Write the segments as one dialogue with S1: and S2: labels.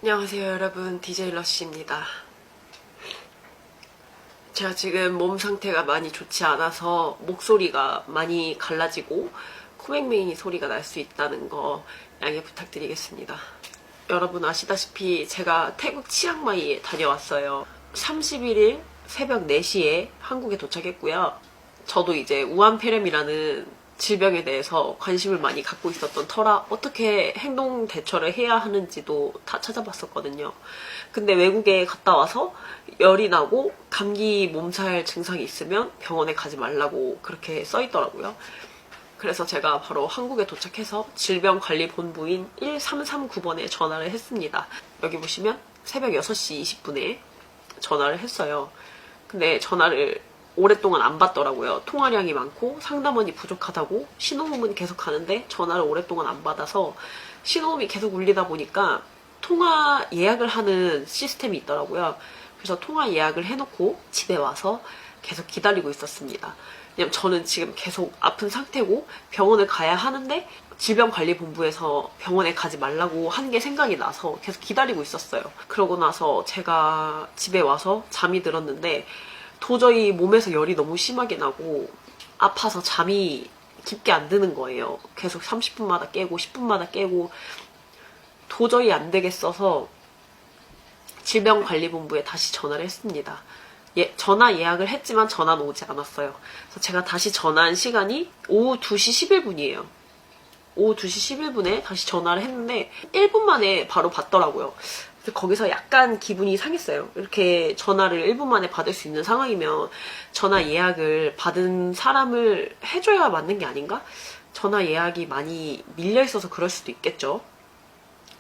S1: 안녕하세요 여러분, DJ 러쉬입니다. 제가 지금 몸 상태가 많이 좋지 않아서 목소리가 많이 갈라지고 코맹맹이 소리가 날 수 있다는 거 양해 부탁드리겠습니다. 여러분 아시다시피 제가 태국 치앙마이에 다녀왔어요. 31일 새벽 4시에 한국에 도착했고요. 저도 이제 우한폐렴이라는 질병에 대해서 관심을 많이 갖고 있었던 터라 어떻게 행동 대처를 해야 하는지도 다 찾아봤었거든요. 근데 외국에 갔다 와서 열이 나고 감기 몸살 증상이 있으면 병원에 가지 말라고 그렇게 써있더라고요. 그래서 제가 바로 한국에 도착해서 질병관리본부인 1339번에 전화를 했습니다. 여기 보시면 새벽 6시 20분에 전화를 했어요. 근데 전화를 오랫동안 안 받더라고요. 통화량이 많고 상담원이 부족하다고 신호음은 계속 하는데 전화를 오랫동안 안 받아서 신호음이 계속 울리다 보니까 통화 예약을 하는 시스템이 있더라고요. 그래서 통화 예약을 해놓고 집에 와서 계속 기다리고 있었습니다. 왜냐면 저는 지금 계속 아픈 상태고 병원을 가야 하는데 질병관리본부에서 병원에 가지 말라고 한 게 생각이 나서 계속 기다리고 있었어요. 그러고 나서 제가 집에 와서 잠이 들었는데 도저히 몸에서 열이 너무 심하게 나고 아파서 잠이 깊게 안 드는 거예요. 계속 30분마다 깨고 10분마다 깨고 도저히 안 되겠어서 질병관리본부에 다시 전화를 했습니다. 전화 예약을 했지만 전화는 오지 않았어요. 그래서 제가 다시 전화한 시간이 오후 2시 11분이에요. 오후 2시 11분에 다시 전화를 했는데 1분 만에 바로 받더라고요. 거기서 약간 기분이 상했어요. 이렇게 전화를 1분 만에 받을 수 있는 상황이면 전화 예약을 받은 사람을 해줘야 맞는 게 아닌가? 전화 예약이 많이 밀려있어서 그럴 수도 있겠죠.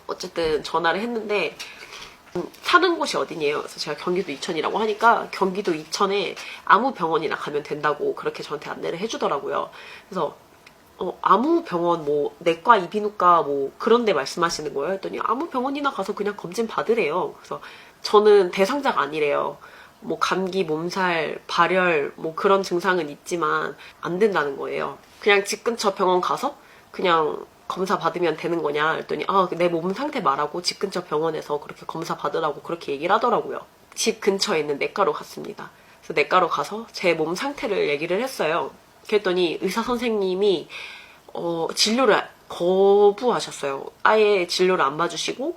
S1: 어쨌든 전화를 했는데 사는 곳이 어디냐요? 그래서 제가 경기도 이천이라고 하니까 경기도 이천에 아무 병원이나 가면 된다고 그렇게 저한테 안내를 해주더라고요. 그래서 아무 병원 뭐 내과 이비인후과 뭐 그런 데 말씀하시는 거예요. 했더니 아무 병원이나 가서 그냥 검진 받으래요. 그래서 저는 대상자가 아니래요. 뭐 감기, 몸살, 발열 뭐 그런 증상은 있지만 안 된다는 거예요. 그냥 집 근처 병원 가서 그냥 검사 받으면 되는 거냐 했더니 내 몸 상태 말하고 집 근처 병원에서 그렇게 검사 받으라고 그렇게 얘기를 하더라고요. 집 근처에 있는 내과로 갔습니다. 그래서 내과로 가서 제 몸 상태를 얘기를 했어요. 그랬더니 의사 선생님이 진료를 거부하셨어요. 아예 진료를 안 봐주시고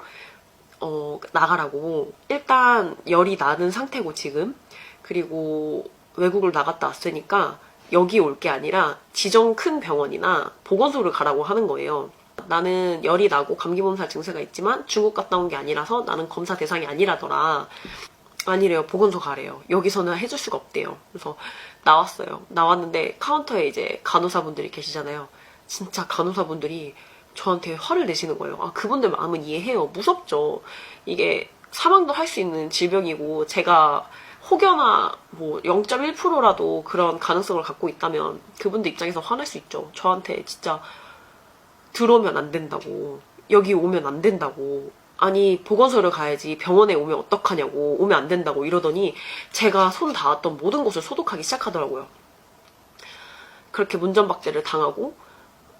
S1: 나가라고. 일단 열이 나는 상태고 지금, 그리고 외국을 나갔다 왔으니까 여기 올 게 아니라 지정 큰 병원이나 보건소를 가라고 하는 거예요. 나는 열이 나고 감기 몸살 증세가 있지만 중국 갔다 온 게 아니라서 나는 검사 대상이 아니라더라. 아니래요. 보건소 가래요. 여기서는 해줄 수가 없대요. 그래서 나왔어요. 나왔는데 카운터에 이제 간호사분들이 계시잖아요. 진짜 간호사분들이 저한테 화를 내시는 거예요. 그분들 마음은 이해해요. 무섭죠. 이게 사망도 할 수 있는 질병이고 제가 혹여나 뭐 0.1%라도 그런 가능성을 갖고 있다면 그분들 입장에서 화날 수 있죠. 저한테 진짜 들어오면 안 된다고, 여기 오면 안 된다고, 아니 보건소를 가야지 병원에 오면 어떡하냐고, 오면 안 된다고 이러더니 제가 손 닿았던 모든 곳을 소독하기 시작하더라고요. 그렇게 문전박대를 당하고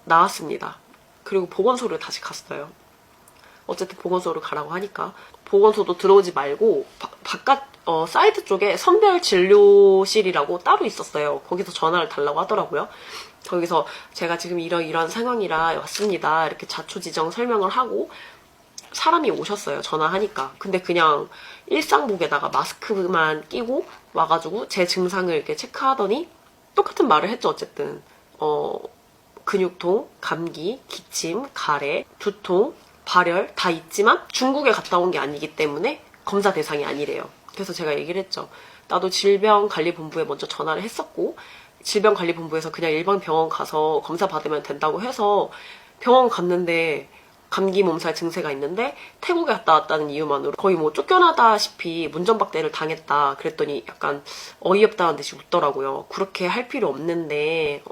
S1: 나왔습니다. 그리고 보건소를 다시 갔어요. 어쨌든 보건소를 가라고 하니까 보건소도 들어오지 말고 바깥 사이드 쪽에 선별 진료실이라고 따로 있었어요. 거기서 전화를 달라고 하더라고요. 거기서 제가 지금 이런 상황이라 왔습니다. 이렇게 자초지정 설명을 하고 사람이 오셨어요. 전화하니까. 근데 그냥 일상복에다가 마스크만 끼고 와가지고 제 증상을 이렇게 체크하더니 똑같은 말을 했죠. 어쨌든 근육통, 감기, 기침, 가래, 두통, 발열 다 있지만 중국에 갔다 온 게 아니기 때문에 검사 대상이 아니래요. 그래서 제가 얘기를 했죠. 나도 질병관리본부에 먼저 전화를 했었고 질병관리본부에서 그냥 일반 병원 가서 검사 받으면 된다고 해서 병원 갔는데 감기 몸살 증세가 있는데 태국에 갔다 왔다는 이유만으로 거의 뭐 쫓겨나다시피 문전박대를 당했다 그랬더니 약간 어이없다는 듯이 웃더라고요. 그렇게 할 필요 없는데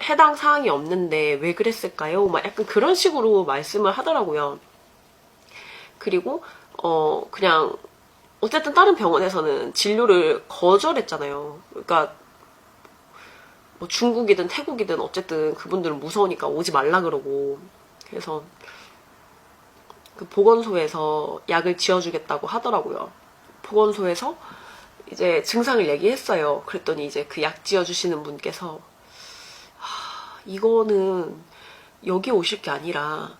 S1: 해당 사항이 없는데 왜 그랬을까요? 막 약간 그런 식으로 말씀을 하더라고요. 그리고 그냥 어쨌든 다른 병원에서는 진료를 거절했잖아요. 그러니까 뭐 중국이든 태국이든 어쨌든 그분들은 무서우니까 오지 말라 그러고. 그래서 그 보건소에서 약을 지어주겠다고 하더라고요. 보건소에서 이제 증상을 얘기했어요. 그랬더니 이제 그 약 지어주시는 분께서 이거는 여기 오실 게 아니라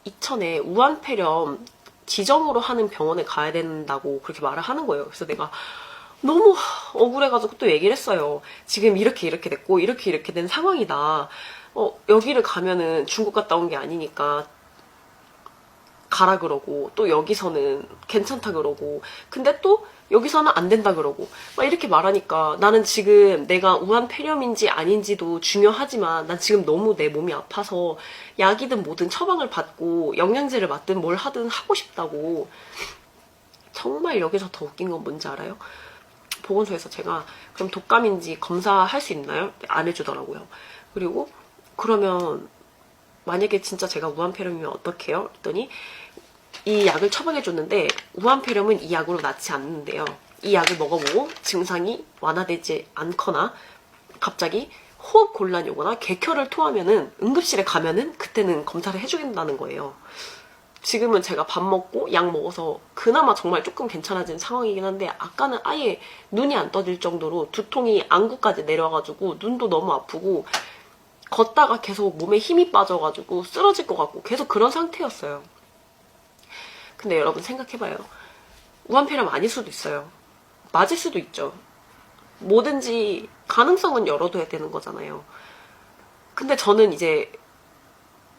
S1: 이천에 우한폐렴 지정으로 하는 병원에 가야 된다고 그렇게 말을 하는 거예요. 그래서 내가 너무 억울해가지고 또 얘기를 했어요. 지금 이렇게 됐고 이렇게 된 상황이다. 여기를 가면은 중국 갔다 온 게 아니니까 가라 그러고, 또 여기서는 괜찮다 그러고, 근데 또 여기서는 안 된다 그러고, 막 이렇게 말하니까 나는 지금 내가 우한폐렴인지 아닌지도 중요하지만 난 지금 너무 내 몸이 아파서 약이든 뭐든 처방을 받고 영양제를 맞든 뭘 하든 하고 싶다고. 정말 여기서 더 웃긴 건 뭔지 알아요? 보건소에서 제가 그럼 독감인지 검사할 수 있나요? 안 해주더라고요. 그리고 그러면 만약에 진짜 제가 우한폐렴이면 어떡해요? 그랬더니 이 약을 처방해줬는데 우한폐렴은 이 약으로 낫지 않는데요. 이 약을 먹어보고 증상이 완화되지 않거나 갑자기 호흡 곤란이 오거나 객혈을 토하면은 응급실에 가면은 그때는 검사를 해주겠다는 거예요. 지금은 제가 밥 먹고 약 먹어서 그나마 정말 조금 괜찮아진 상황이긴 한데, 아까는 아예 눈이 안 떠질 정도로 두통이 안구까지 내려와가지고 눈도 너무 아프고 걷다가 계속 몸에 힘이 빠져가지고 쓰러질 것 같고 계속 그런 상태였어요. 근데 여러분 생각해봐요. 우한폐렴 아닐 수도 있어요. 맞을 수도 있죠. 뭐든지 가능성은 열어둬야 되는 거잖아요. 근데 저는 이제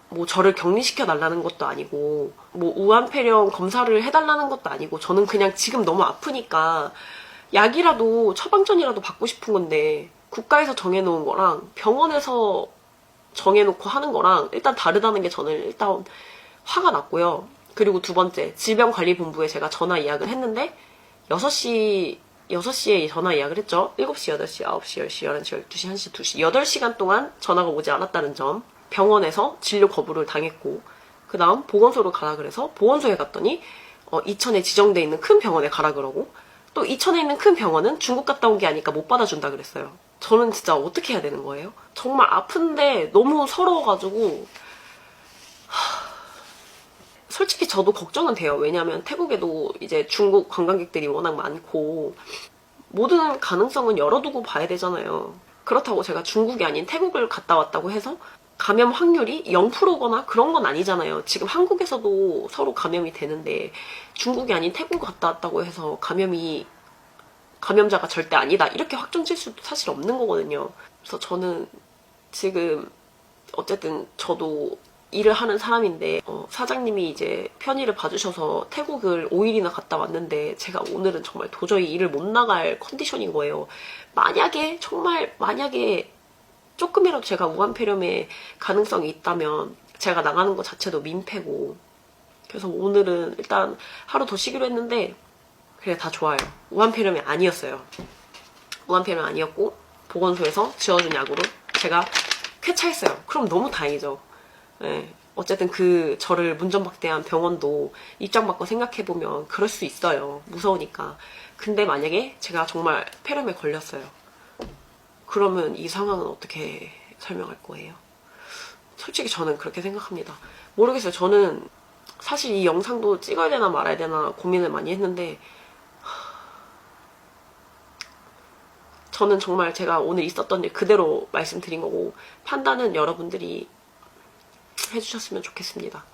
S1: 뭐 저를 격리시켜 달라는 것도 아니고 뭐 우한폐렴 검사를 해달라는 것도 아니고, 저는 그냥 지금 너무 아프니까 약이라도 처방전이라도 받고 싶은 건데, 국가에서 정해놓은 거랑 병원에서 정해놓고 하는 거랑 일단 다르다는 게 저는 일단 화가 났고요. 그리고 두 번째, 질병관리본부에 제가 전화 예약을 했는데 6시에 전화 예약을 했죠. 7시, 8시, 9시, 10시, 11시, 12시, 1시, 2시 8시간 동안 전화가 오지 않았다는 점. 병원에서 진료 거부를 당했고, 그 다음 보건소로 가라 그래서 보건소에 갔더니 이천에 지정돼 있는 큰 병원에 가라 그러고, 또 이천에 있는 큰 병원은 중국 갔다 온 게 아니까 못 받아준다 그랬어요. 저는 진짜 어떻게 해야 되는 거예요? 정말 아픈데 너무 서러워가지고 솔직히 저도 걱정은 돼요. 왜냐면 태국에도 이제 중국 관광객들이 워낙 많고 모든 가능성은 열어두고 봐야 되잖아요. 그렇다고 제가 중국이 아닌 태국을 갔다 왔다고 해서 감염 확률이 0%거나 그런 건 아니잖아요. 지금 한국에서도 서로 감염이 되는데 중국이 아닌 태국 갔다 왔다고 해서 감염자가 절대 아니다 이렇게 확정질 수도 사실 없는 거거든요. 그래서 저는 지금 어쨌든 저도 일을 하는 사람인데 사장님이 이제 편의를 봐주셔서 태국을 5일이나 갔다 왔는데 제가 오늘은 정말 도저히 일을 못 나갈 컨디션인 거예요. 만약에 조금이라도 제가 우한폐렴의 가능성이 있다면 제가 나가는 것 자체도 민폐고, 그래서 오늘은 일단 하루 더 쉬기로 했는데 그래 다 좋아요. 우한폐렴이 아니었어요. 우한폐렴 아니었고 보건소에서 지어준 약으로 제가 쾌차했어요. 그럼 너무 다행이죠. 네. 어쨌든 그 저를 문전박대한 병원도 입장 바꿔 생각해보면 그럴 수 있어요. 무서우니까. 근데 만약에 제가 정말 폐렴에 걸렸어요. 그러면 이 상황은 어떻게 설명할 거예요? 솔직히 저는 그렇게 생각합니다. 모르겠어요. 저는 사실 이 영상도 찍어야 되나 말아야 되나 고민을 많이 했는데, 저는 정말 제가 오늘 있었던 일 그대로 말씀드린 거고 판단은 여러분들이 해주셨으면 좋겠습니다.